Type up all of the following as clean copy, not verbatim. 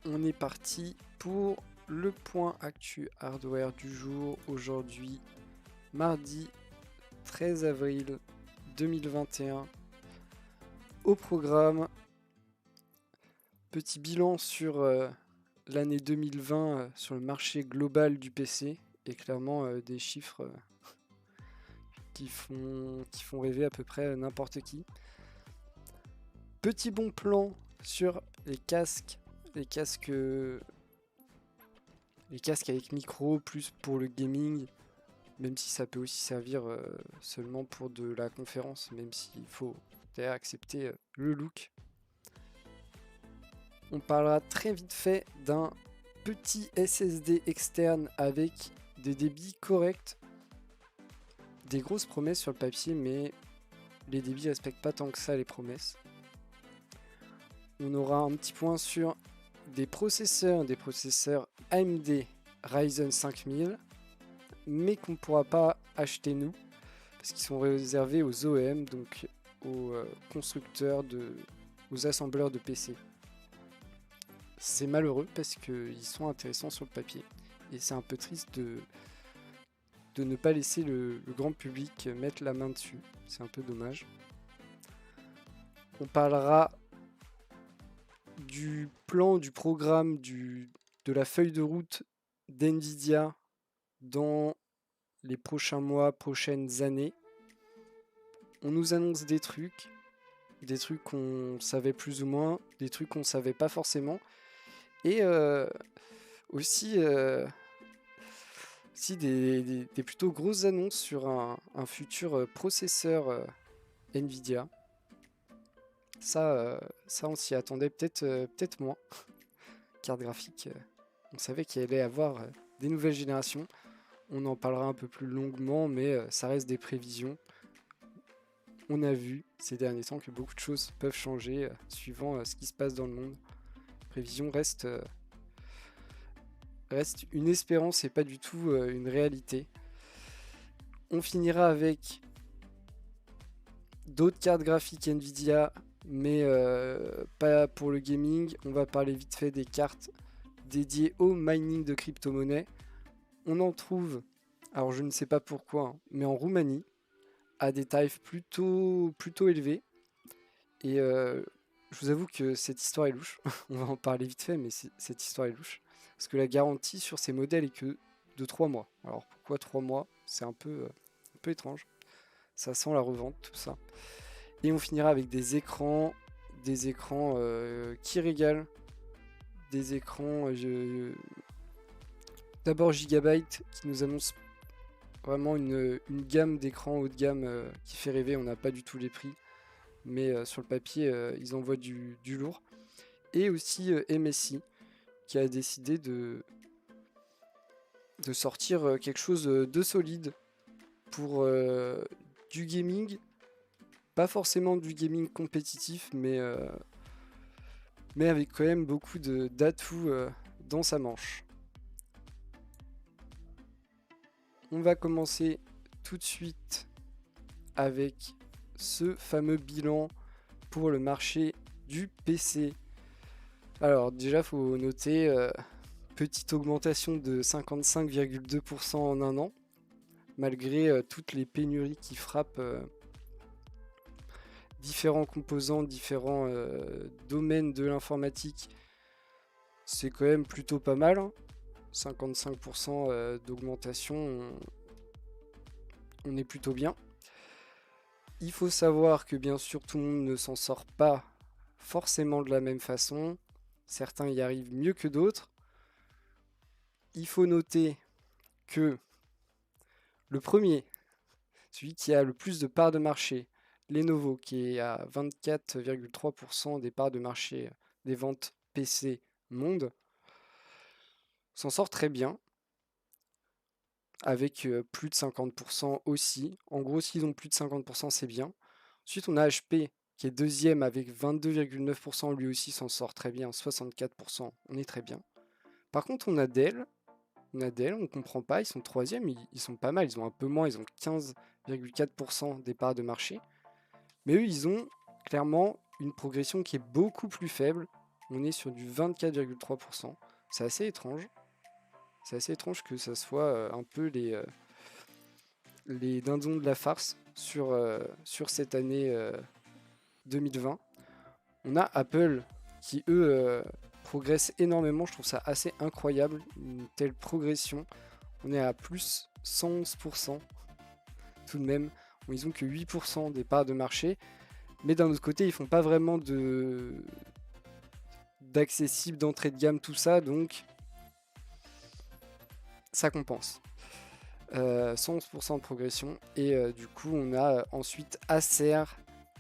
On est parti pour le point actu hardware du jour. Aujourd'hui, mardi 13 avril 2021. Au programme, petit bilan sur l'année 2020 sur le marché global du PC. Et clairement des chiffres qui font rêver à peu près n'importe qui. Petit bon plan sur les casques avec micro, plus pour le gaming, même si ça peut aussi servir seulement pour de la conférence, même s'il faut d'ailleurs accepter le look. On parlera très vite fait d'un petit SSD externe avec des débits corrects, des grosses promesses sur le papier, mais les débits respectent pas tant que ça les promesses. On aura un petit point sur des processeurs AMD Ryzen 5000, mais qu'on ne pourra pas acheter nous, parce qu'ils sont réservés aux OEM, donc aux constructeurs, aux assembleurs de PC. C'est malheureux parce qu'ils sont intéressants sur le papier, et c'est un peu triste de ne pas laisser le grand public mettre la main dessus, c'est un peu dommage. On parlera du plan, du programme, de la feuille de route d'NVIDIA dans les prochains mois, prochaines années. On nous annonce des trucs qu'on savait plus ou moins, des trucs qu'on savait pas forcément, et aussi des plutôt grosses annonces sur un futur processeur NVIDIA. Ça, on s'y attendait peut-être moins. Carte graphique, on savait qu'il allait avoir des nouvelles générations. On en parlera un peu plus longuement, mais ça reste des prévisions. On a vu ces derniers temps que beaucoup de choses peuvent changer suivant ce qui se passe dans le monde. Prévision reste une espérance et pas du tout une réalité. On finira avec d'autres cartes graphiques Nvidia, mais pas pour le gaming. On va parler vite fait des cartes dédiées au mining de crypto-monnaies. On en trouve, alors je ne sais pas pourquoi, hein, mais en Roumanie, à des tarifs plutôt élevés. Et je vous avoue que cette histoire est louche. On va en parler vite fait, mais cette histoire est louche. Parce que la garantie sur ces modèles est que de 3 mois. Alors pourquoi 3 mois? C'est un peu étrange. Ça sent la revente, tout ça. Et on finira avec des écrans qui régalent. Des écrans... D'abord Gigabyte qui nous annonce vraiment une gamme d'écrans haut de gamme qui fait rêver. On n'a pas du tout les prix, mais sur le papier ils envoient du lourd. Et aussi MSI qui a décidé de sortir quelque chose de solide pour du gaming, pas forcément du gaming compétitif, mais avec quand même beaucoup d'atouts dans sa manche. On va commencer tout de suite avec ce fameux bilan pour le marché du PC. Alors déjà, faut noter petite augmentation de 55,2% en un an, malgré toutes les pénuries qui frappent différents composants, différents domaines de l'informatique. C'est quand même plutôt pas mal, hein. 55% d'augmentation, on est plutôt bien. Il faut savoir que bien sûr tout le monde ne s'en sort pas forcément de la même façon. Certains y arrivent mieux que d'autres. Il faut noter que le premier, celui qui a le plus de parts de marché, Lenovo, qui est à 24,3% des parts de marché des ventes PC monde, s'en sort très bien, avec plus de 50% aussi. En gros, s'ils ont plus de 50%, c'est bien. Ensuite, on a HP, qui est deuxième avec 22,9%, lui aussi s'en sort très bien, 64%, on est très bien. Par contre, on a Dell, on comprend pas, ils sont troisième, ils sont pas mal, ils ont un peu moins, ils ont 15,4% des parts de marché. Mais eux, ils ont clairement une progression qui est beaucoup plus faible, on est sur du 24,3%. C'est assez étrange. C'est assez étrange que ça soit un peu les dindons de la farce sur cette année 2020. On a Apple qui, eux, progressent énormément. Je trouve ça assez incroyable, une telle progression. On est à plus 111% tout de même. Bon, ils ont que 8% des parts de marché. Mais d'un autre côté, ils font pas vraiment d'accessible, d'entrée de gamme, tout ça. Donc, ça compense. 111% de progression. Et du coup, on a ensuite Acer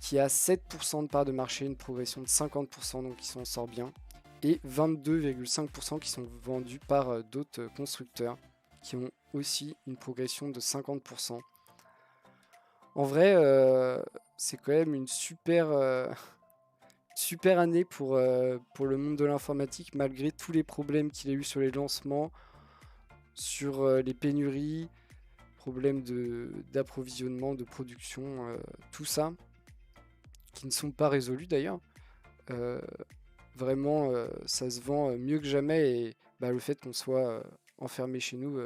qui a 7% de part de marché, une progression de 50%, donc qui s'en sort bien. Et 22,5% qui sont vendus par d'autres constructeurs qui ont aussi une progression de 50%. En vrai, c'est quand même une super année pour le monde de l'informatique, malgré tous les problèmes qu'il a eu sur les lancements, sur les pénuries, problèmes d'approvisionnement, de production, tout ça, qui ne sont pas résolus d'ailleurs. Vraiment, ça se vend mieux que jamais et le fait qu'on soit enfermé chez nous,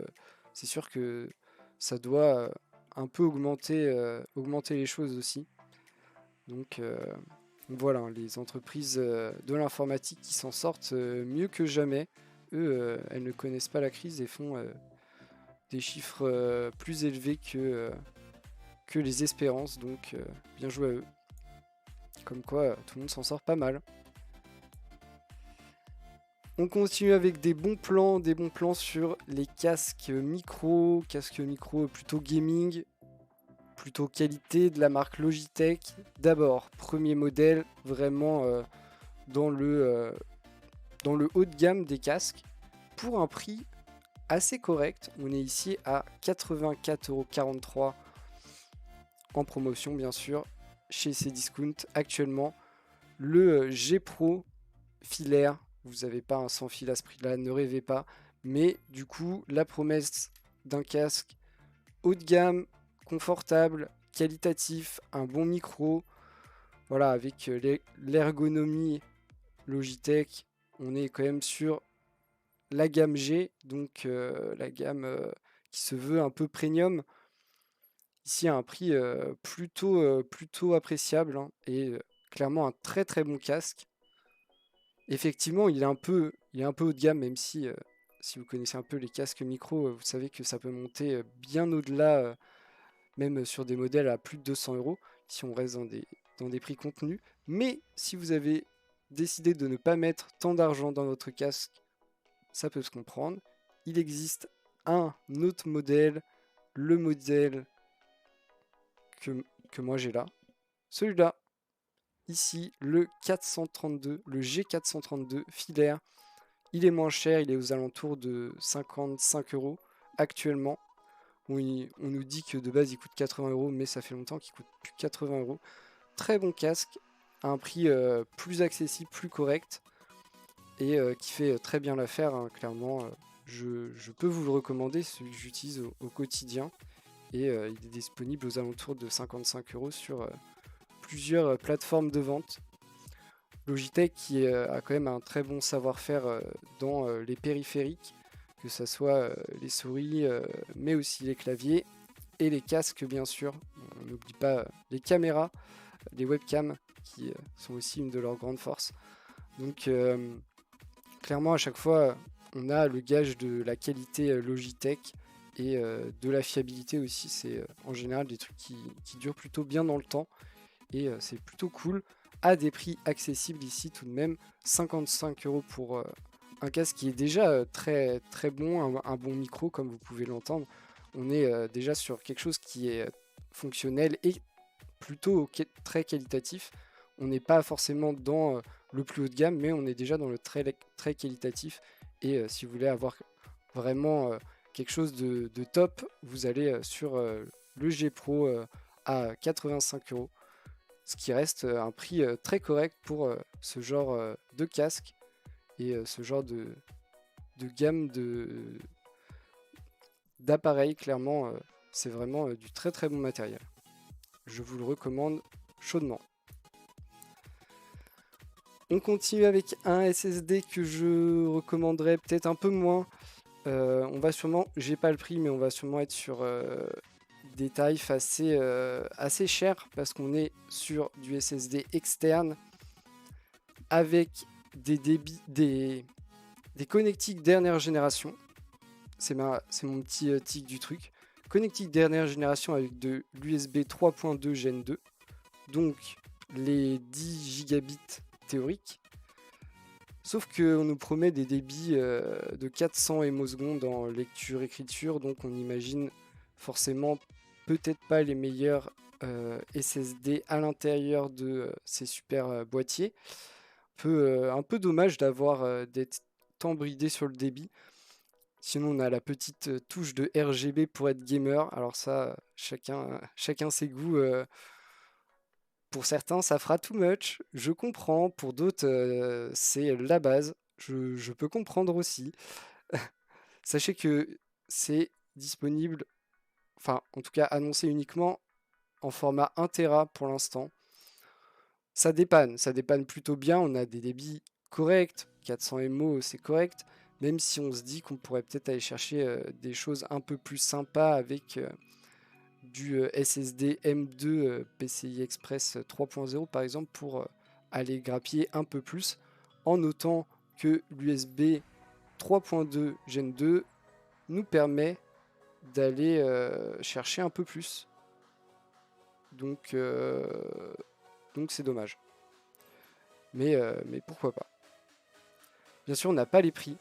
c'est sûr que ça doit un peu augmenter les choses aussi. Donc voilà, les entreprises de l'informatique qui s'en sortent mieux que jamais. Eux, elles ne connaissent pas la crise et font des chiffres plus élevés que les espérances. Donc bien joué à eux. Comme quoi, tout le monde s'en sort pas mal. On continue avec des bons plans sur les casques micro plutôt gaming, plutôt qualité, de la marque Logitech. D'abord, premier modèle, vraiment dans le haut de gamme des casques, pour un prix assez correct. On est ici à 84,43 € en promotion, bien sûr, chez Cdiscount actuellement. Le G Pro filaire, vous n'avez pas un sans fil à ce prix-là, ne rêvez pas. Mais du coup, la promesse d'un casque haut de gamme, confortable, qualitatif, un bon micro, voilà, avec l'ergonomie Logitech, on est quand même sur la gamme G, donc la gamme qui se veut un peu premium. Ici à un prix plutôt appréciable, hein, et clairement un très très bon casque. Effectivement, il est un peu haut de gamme, même si vous connaissez un peu les casques micro, vous savez que ça peut monter bien au-delà, même sur des modèles à plus de 200 €, si on reste dans des prix contenus. Mais si vous avez décidé de ne pas mettre tant d'argent dans votre casque, ça peut se comprendre. Il existe un autre modèle, le modèle que moi j'ai là. Celui-là, ici, le 432, le G432 filaire. Il est moins cher, il est aux alentours de 55 € actuellement. On nous dit que de base il coûte 80 €, mais ça fait longtemps qu'il coûte plus 80 €. Très bon casque, à un prix plus accessible, plus correct, et qui fait très bien l'affaire, hein, clairement. Je peux vous le recommander, celui que j'utilise au quotidien, et il est disponible aux alentours de 55 € sur plusieurs plateformes de vente. Logitech qui a quand même un très bon savoir-faire dans les périphériques, que ce soit les souris, mais aussi les claviers et les casques, bien sûr. On n'oublie pas les caméras, les webcams, qui sont aussi une de leurs grandes forces. Donc clairement, à chaque fois, on a le gage de la qualité Logitech et de la fiabilité aussi. C'est en général des trucs qui durent plutôt bien dans le temps, et c'est plutôt cool, à des prix accessibles ici tout de même. 55 € pour un casque qui est déjà très très bon, un bon micro comme vous pouvez l'entendre. On est déjà sur quelque chose qui est fonctionnel et plutôt très qualitatif. On n'est pas forcément dans le plus haut de gamme, mais on est déjà dans le très, très qualitatif. Et si vous voulez avoir vraiment quelque chose de top, vous allez sur le G Pro à 85 €. Ce qui reste un prix très correct pour ce genre de casque et ce genre de gamme d'appareils. Clairement, c'est vraiment du très très bon matériel. Je vous le recommande chaudement. On continue avec un SSD que je recommanderais peut-être un peu moins. On va sûrement, j'ai pas le prix, mais on va sûrement être sur des tarifs assez chers parce qu'on est sur du SSD externe avec des débits, des connectiques dernière génération. C'est mon petit tic du truc. Connectique dernière génération avec de l'USB 3.2 Gen 2. Donc les 10 gigabits théoriques. Sauf qu'on nous promet des débits de 400 ms en lecture-écriture. Donc on imagine forcément peut-être pas les meilleurs SSD à l'intérieur de ces super boîtiers. Un peu dommage d'être tant bridé sur le débit. Sinon, on a la petite touche de RGB pour être gamer. Alors ça, chacun ses goûts. Pour certains, ça fera too much. Je comprends. Pour d'autres, c'est la base. Je peux comprendre aussi. Sachez que c'est disponible, enfin, en tout cas annoncé uniquement en format 1 Tera pour l'instant. Ça dépanne plutôt bien. On a des débits corrects. 400 MO, c'est correct. Même si on se dit qu'on pourrait peut-être aller chercher des choses un peu plus sympas avec du SSD M2 PCI Express 3.0 par exemple pour aller grappiller un peu plus en notant que l'USB 3.2 Gen 2 nous permet d'aller chercher un peu plus. Donc c'est dommage. Mais pourquoi pas. Bien sûr, on n'a pas les prix.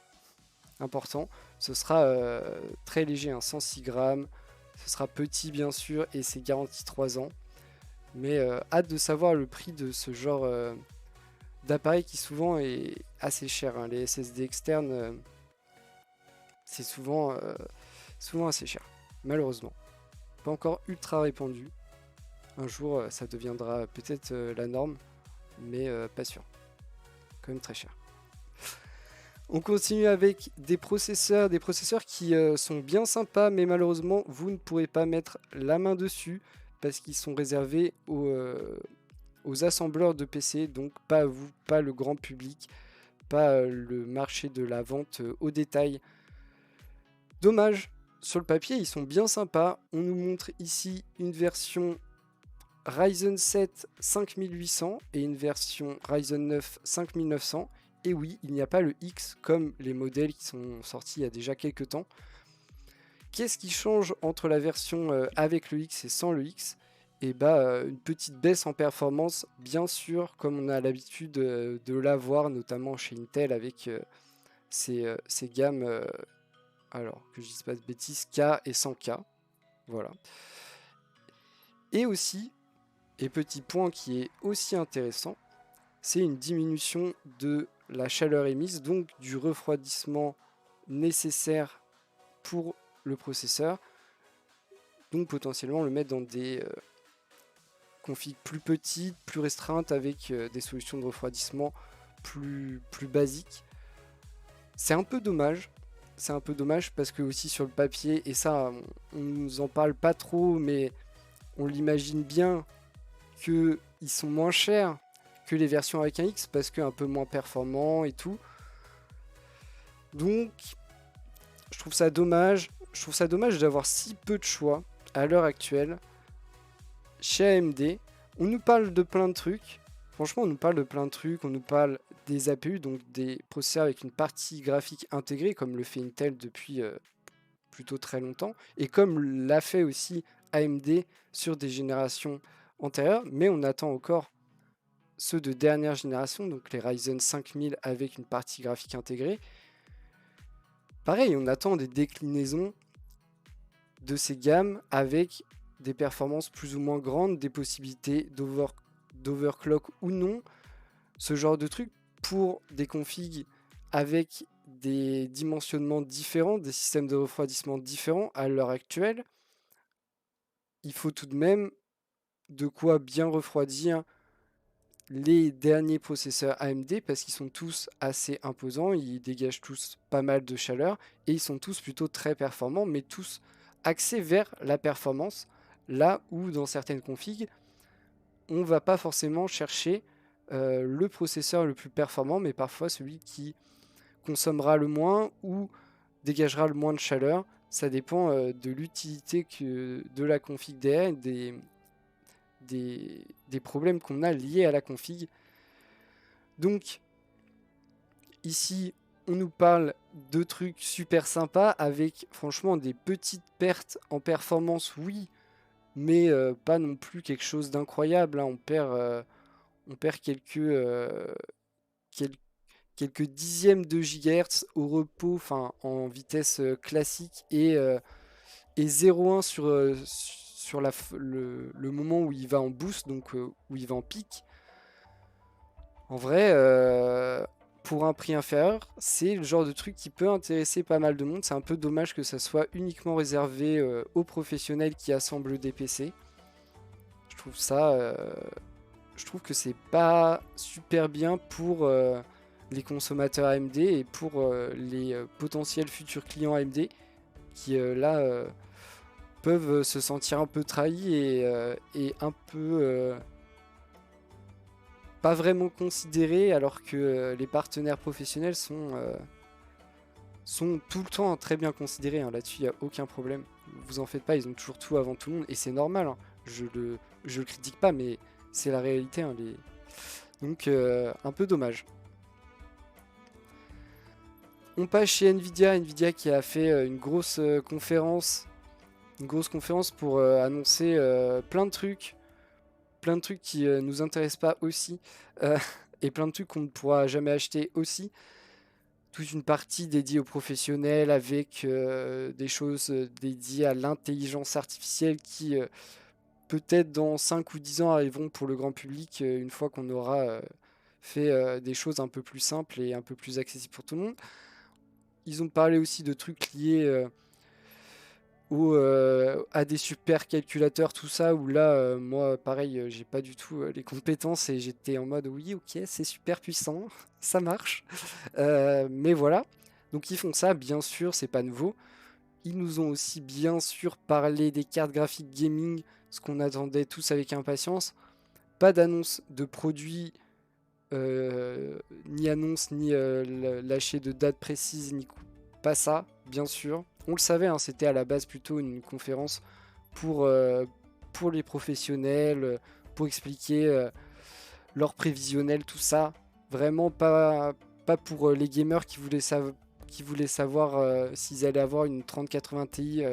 Important. Ce sera très léger, 106 grammes. Ce sera petit, bien sûr, et c'est garanti 3 ans. Mais hâte de savoir le prix de ce genre d'appareil qui souvent est assez cher. Hein. Les SSD externes, c'est souvent assez cher. Malheureusement. Pas encore ultra répandu. Un jour, ça deviendra peut-être la norme, mais pas sûr. Quand même très cher. On continue avec des processeurs qui sont bien sympas, mais malheureusement, vous ne pourrez pas mettre la main dessus parce qu'ils sont réservés aux assembleurs de PC, donc pas à vous, pas le grand public, pas le marché de la vente au détail. Dommage, sur le papier, ils sont bien sympas. On nous montre ici une version Ryzen 7 5800 et une version Ryzen 9 5900. Et oui, il n'y a pas le X comme les modèles qui sont sortis il y a déjà quelques temps. Qu'est-ce qui change entre la version avec le X et sans le X? Et une petite baisse en performance, bien sûr, comme on a l'habitude de l'avoir, notamment chez Intel avec ces gammes, alors que je ne dise pas de bêtises, K et 100K. Voilà. Et aussi, et petit point qui est aussi intéressant, c'est une diminution de la chaleur émise, donc du refroidissement nécessaire pour le processeur. Donc potentiellement le mettre dans des configs plus petites, plus restreintes, avec des solutions de refroidissement plus basiques. C'est un peu dommage. C'est un peu dommage parce que aussi sur le papier, et ça on nous en parle pas trop, mais on l'imagine bien qu'ils sont moins chers que les versions avec un X parce qu'un peu moins performant et tout. Donc je trouve ça dommage. Je trouve ça dommage d'avoir si peu de choix à l'heure actuelle chez AMD. On nous parle de plein de trucs. Franchement, on nous parle de plein de trucs. On nous parle des APU, donc des processeurs avec une partie graphique intégrée, comme le fait Intel depuis plutôt très longtemps, et comme l'a fait aussi AMD sur des générations antérieures. Mais on attend encore ceux de dernière génération, donc les Ryzen 5000 avec une partie graphique intégrée. Pareil, on attend des déclinaisons de ces gammes avec des performances plus ou moins grandes, des possibilités d'overclock ou non, ce genre de truc pour des configs avec des dimensionnements différents, des systèmes de refroidissement différents à l'heure actuelle. Il faut tout de même de quoi bien refroidir les derniers processeurs AMD parce qu'ils sont tous assez imposants, ils dégagent tous pas mal de chaleur et ils sont tous plutôt très performants, mais tous axés vers la performance, là où dans certaines configs, on va pas forcément chercher le processeur le plus performant, mais parfois celui qui consommera le moins ou dégagera le moins de chaleur. Ça dépend de l'utilité de la config derrière, des problèmes qu'on a liés à la config. Donc, ici, on nous parle de trucs super sympas avec franchement des petites pertes en performance, oui, mais pas non plus quelque chose d'incroyable. Hein. On perd quelques dixièmes de gigahertz au repos, enfin en vitesse classique, et 0,1 sur le moment où il va en boost, donc où il va en pic. En vrai, pour un prix inférieur, c'est le genre de truc qui peut intéresser pas mal de monde. C'est un peu dommage que ça soit uniquement réservé aux professionnels qui assemblent des PC. Je trouve ça, je trouve que c'est pas super bien pour les consommateurs AMD et pour les potentiels futurs clients AMD qui là peuvent se sentir un peu trahis et un peu pas vraiment considérés, alors que les partenaires professionnels sont tout le temps très bien considérés. Hein. Là-dessus, il n'y a aucun problème. Vous en faites pas, ils ont toujours tout avant tout le monde et c'est normal. Hein. Je le critique pas, mais c'est la réalité. Hein, donc, un peu dommage. On passe chez Nvidia. Nvidia qui a fait une grosse conférence. Une grosse conférence pour annoncer plein de trucs. Plein de trucs qui nous intéressent pas aussi. Et plein de trucs qu'on ne pourra jamais acheter aussi. Toute une partie dédiée aux professionnels avec des choses dédiées à l'intelligence artificielle qui peut-être dans 5 ou 10 ans arriveront pour le grand public une fois qu'on aura fait des choses un peu plus simples et un peu plus accessibles pour tout le monde. Ils ont parlé aussi de trucs liés à des super calculateurs, tout ça, où là, moi, pareil, j'ai pas du tout les compétences et j'étais en mode oui, ok, c'est super puissant, ça marche. Mais voilà, donc ils font ça, bien sûr, c'est pas nouveau. Ils nous ont aussi bien sûr parlé des cartes graphiques gaming, ce qu'on attendait tous avec impatience. Pas d'annonce de produits, ni annonce, ni lâcher de date précise, ni pas ça, bien sûr. On le savait, hein, c'était à la base plutôt une conférence pour, pour les professionnels, pour expliquer leur prévisionnel, tout ça. Vraiment pas pour les gamers qui voulaient savoir s'ils allaient avoir une 3080 Ti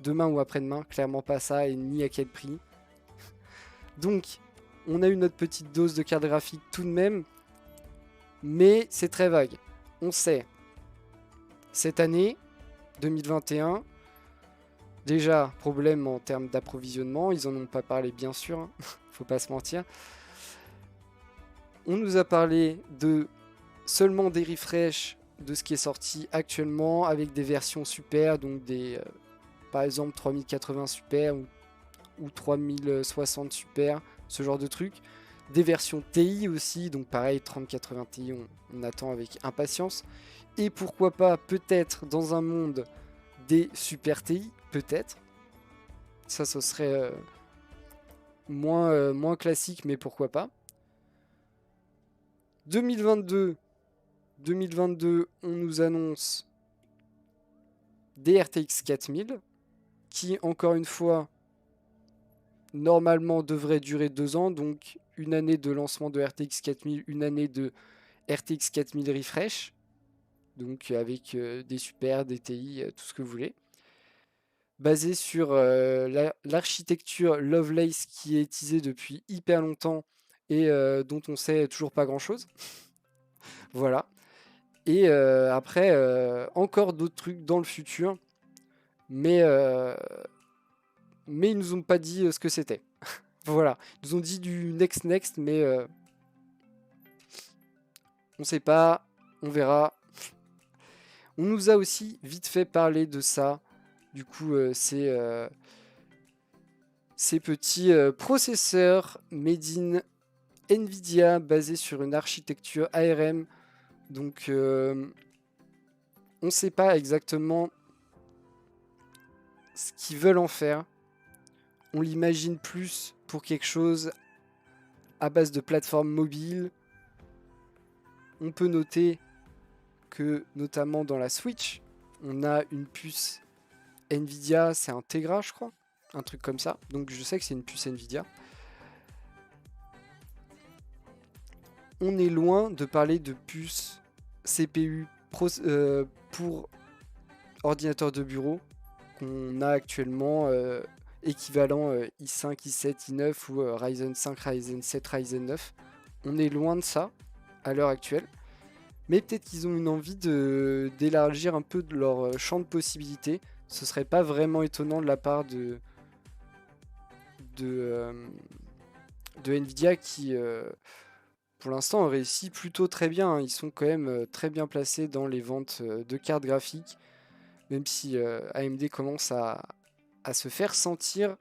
demain ou après-demain. Clairement pas ça, et ni à quel prix. Donc, on a eu notre petite dose de carte graphique tout de même, mais c'est très vague. On sait, cette année, 2021, déjà, problème en termes d'approvisionnement, ils en ont pas parlé bien sûr, hein. Faut pas se mentir. On nous a parlé de seulement des refresh de ce qui est sorti actuellement avec des versions super, donc des par exemple 3080 super ou 3060 super, ce genre de truc. Des versions TI aussi, donc pareil 3080 Ti, on attend avec impatience. Et pourquoi pas peut-être dans un monde des super TI, peut-être. Ça, ce serait moins classique, mais pourquoi pas. 2022, on nous annonce des RTX 4000, qui encore une fois, normalement devrait durer 2 ans, donc une année de lancement de RTX 4000, une année de RTX 4000 refresh, donc avec des super, des TI, tout ce que vous voulez. Basé sur l'architecture Lovelace qui est teasée depuis hyper longtemps et dont on sait toujours pas grand chose. Voilà. Et après, encore d'autres trucs dans le futur, mais, mais ils nous ont pas dit ce que c'était. Voilà. Ils nous ont dit du next, mais on sait pas, on verra. On nous a aussi vite fait parler de ça. Du coup, ces petits processeurs made in Nvidia basés sur une architecture ARM. Donc, on ne sait pas exactement ce qu'ils veulent en faire. On l'imagine plus pour quelque chose à base de plateformes mobiles. On peut noter que, notamment dans la Switch, on a une puce Nvidia, c'est un Tegra, je crois, un truc comme ça. Donc je sais que c'est une puce Nvidia. On est loin de parler de puce CPU pour ordinateur de bureau qu'on a actuellement, équivalent i5, i7, i9 ou Ryzen 5, Ryzen 7, Ryzen 9. On est loin de ça à l'heure actuelle. Mais peut-être qu'ils ont une envie d'élargir un peu de leur champ de possibilités. Ce serait pas vraiment étonnant de la part de Nvidia qui, pour l'instant, réussit plutôt très bien, hein. Ils sont quand même très bien placés dans les ventes de cartes graphiques, même si AMD commence à se faire sentir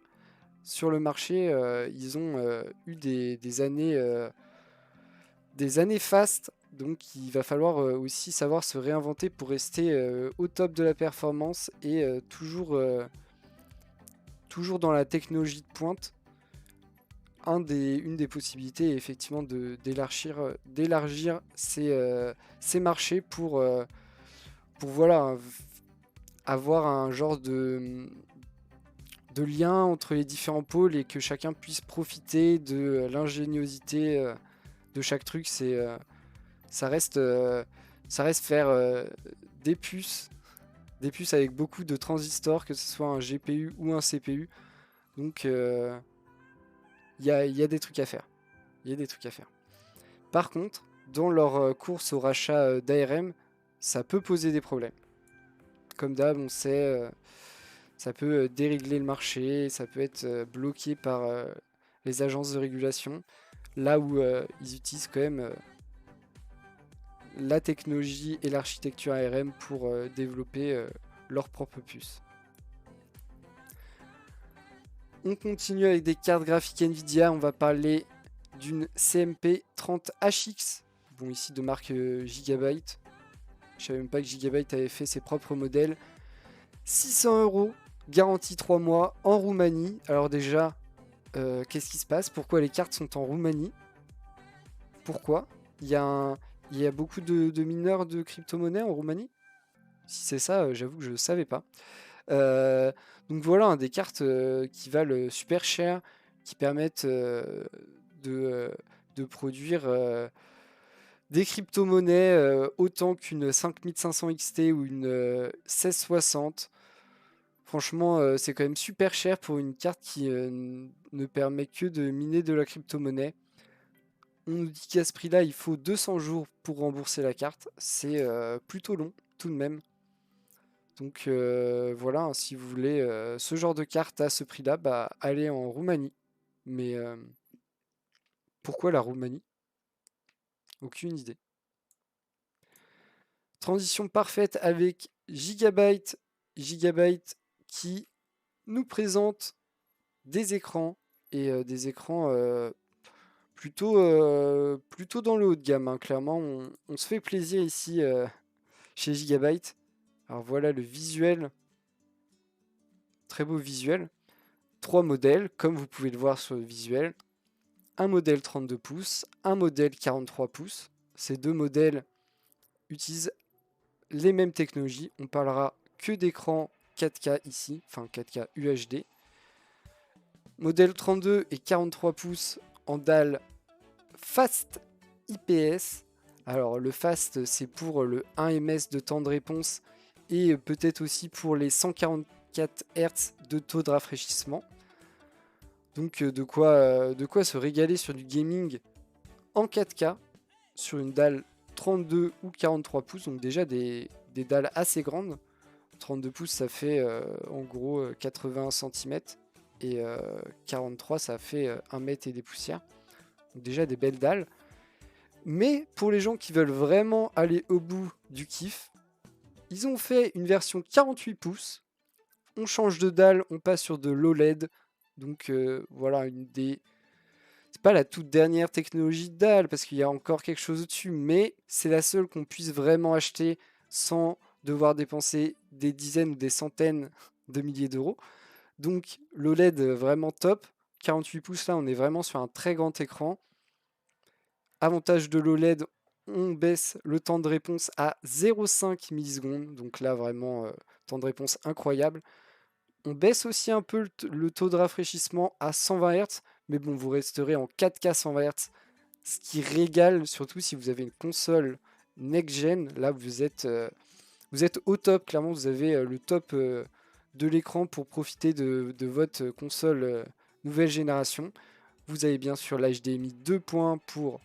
sur le marché. Ils ont eu des années fastes, donc il va falloir aussi savoir se réinventer pour rester au top de la performance et toujours dans la technologie de pointe. Une des possibilités est effectivement d'élargir ces marchés pour voilà, avoir un genre de lien entre les différents pôles et que chacun puisse profiter de l'ingéniosité de chaque truc. Ça reste faire des puces avec beaucoup de transistors, que ce soit un GPU ou un CPU. Donc il y a des trucs à faire. Par contre, dans leur course au rachat d'ARM, ça peut poser des problèmes. Comme d'hab, on sait, ça peut dérégler le marché, ça peut être bloqué par les agences de régulation, là où ils utilisent quand même la technologie et l'architecture ARM pour développer leur propre puce. On continue avec des cartes graphiques Nvidia. On va parler d'une CMP 30HX. Bon, ici de marque Gigabyte. Je savais même pas que Gigabyte avait fait ses propres modèles. 600 €, garantie 3 mois en Roumanie. Alors déjà, qu'est-ce qui se passe? Pourquoi les cartes sont en Roumanie? Pourquoi? Il y a beaucoup de mineurs de crypto-monnaies en Roumanie? Si c'est ça, j'avoue que je ne savais pas. Donc voilà, hein, des cartes qui valent super cher, qui permettent de produire des crypto-monnaies autant qu'une 5500 XT ou une 1660. Franchement, c'est quand même super cher pour une carte qui ne permet que de miner de la crypto-monnaie. On nous dit qu'à ce prix-là, il faut 200 jours pour rembourser la carte. C'est plutôt long, tout de même. Donc voilà, hein, si vous voulez ce genre de carte à ce prix-là, bah, allez en Roumanie. Mais pourquoi la Roumanie? Aucune idée. Transition parfaite avec Gigabyte. Gigabyte qui nous présente des écrans et des écrans plutôt dans le haut de gamme, hein. Clairement, on se fait plaisir ici chez Gigabyte. Alors voilà le visuel, très beau visuel. 3 modèles, comme vous pouvez le voir sur le visuel. Un modèle 32 pouces, un modèle 43 pouces. Ces deux modèles utilisent les mêmes technologies. On parlera que d'écran 4K ici, enfin 4K UHD. Modèle 32 et 43 pouces en dalle Fast IPS. Alors le Fast, c'est pour le 1 ms de temps de réponse et peut-être aussi pour les 144 Hz de taux de rafraîchissement. Donc de quoi se régaler sur du gaming en 4K sur une dalle 32 ou 43 pouces, donc déjà des dalles assez grandes. 32 pouces ça fait en gros 80 cm et 43 ça fait 1 mètre et des poussières. Donc déjà des belles dalles. Mais pour les gens qui veulent vraiment aller au bout du kiff, ils ont fait une version 48 pouces. On change de dalle, on passe sur de l'OLED. Donc voilà, c'est pas la toute dernière technologie de dalle parce qu'il y a encore quelque chose au-dessus, mais c'est la seule qu'on puisse vraiment acheter sans devoir dépenser des dizaines ou des centaines de milliers d'euros. Donc l'OLED vraiment top. 48 pouces là, on est vraiment sur un très grand écran. Avantage de l'OLED, on baisse le temps de réponse à 0,5 millisecondes. Donc là, vraiment, temps de réponse incroyable. On baisse aussi un peu le taux de rafraîchissement à 120 Hz. Mais bon, vous resterez en 4K 120 Hz. Ce qui régale, surtout si vous avez une console next-gen. Là, vous êtes au top. Clairement, vous avez le top de l'écran pour profiter de votre console nouvelle génération. Vous avez bien sûr l'HDMI 2.1 pour,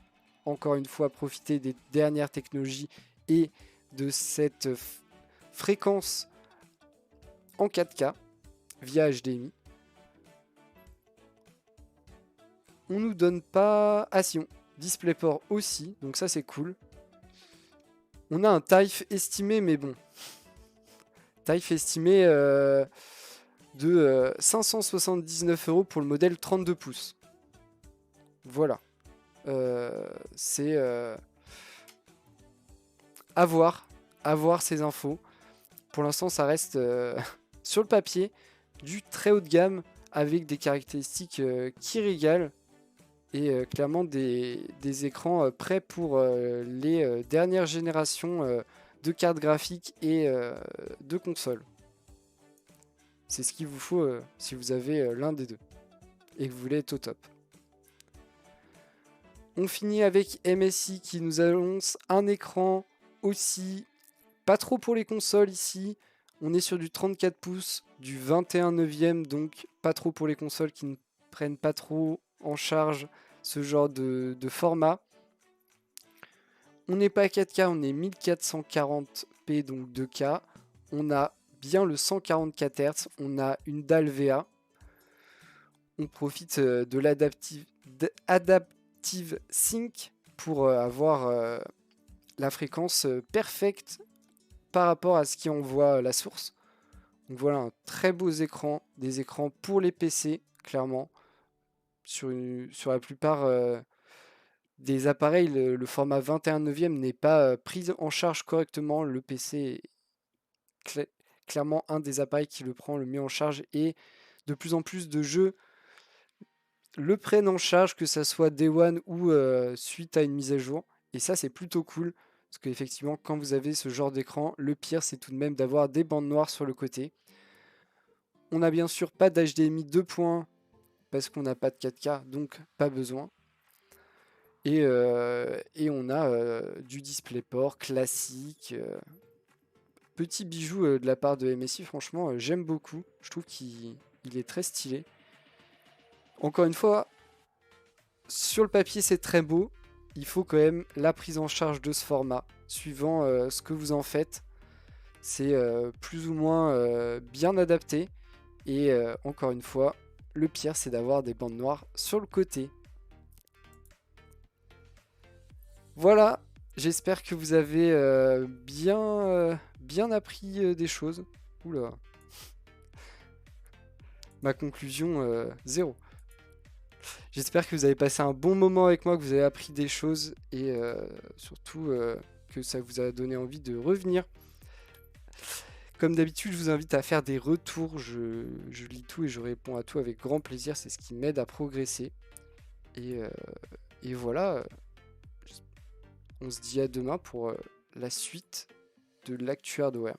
encore une fois, profiter des dernières technologies et de cette fréquence en 4K via HDMI. On nous donne pas... Ah si, DisplayPort aussi, donc ça c'est cool. On a un tarif estimé, mais bon. Tarif estimé de 579 € pour le modèle 32 pouces. Voilà. C'est à voir ces infos. Pour l'instant, ça reste sur le papier du très haut de gamme avec des caractéristiques qui régalent et clairement des écrans prêts pour les dernières générations de cartes graphiques et de consoles. C'est ce qu'il vous faut si vous avez l'un des deux et que vous voulez être au top. On finit avec MSI qui nous annonce un écran aussi, pas trop pour les consoles ici. On est sur du 34 pouces, du 21/9, donc pas trop pour les consoles qui ne prennent pas trop en charge ce genre de format. On n'est pas à 4K, on est 1440p, donc 2K. On a bien le 144 Hz, on a une dalle VA. On profite de l'Adaptive Sync pour avoir la fréquence parfaite par rapport à ce qui envoie la source. Donc voilà, un très beau écran, des écrans pour les PC, clairement. Sur la plupart des appareils, le format 21/9 n'est pas pris en charge correctement. Le PC est clairement un des appareils qui le prend le mieux en charge et de plus en plus de jeux le prennent en charge, que ça soit Day One ou suite à une mise à jour. Et ça, c'est plutôt cool. Parce qu'effectivement, quand vous avez ce genre d'écran, le pire, c'est tout de même d'avoir des bandes noires sur le côté. On n'a bien sûr pas d'HDMI 2.1 parce qu'on n'a pas de 4K, donc pas besoin. Et on a du DisplayPort classique. Petit bijou de la part de MSI, franchement, j'aime beaucoup. Je trouve qu'il est très stylé. Encore une fois, sur le papier, c'est très beau. Il faut quand même la prise en charge de ce format, suivant ce que vous en faites. C'est plus ou moins bien adapté. Et encore une fois, le pire, c'est d'avoir des bandes noires sur le côté. Voilà, j'espère que vous avez bien appris des choses. Oula. Ma conclusion, 0. J'espère que vous avez passé un bon moment avec moi, que vous avez appris des choses et surtout que ça vous a donné envie de revenir. Comme d'habitude, je vous invite à faire des retours. Je lis tout et je réponds à tout avec grand plaisir. C'est ce qui m'aide à progresser. Et voilà, on se dit à demain pour la suite de l'actu hardware.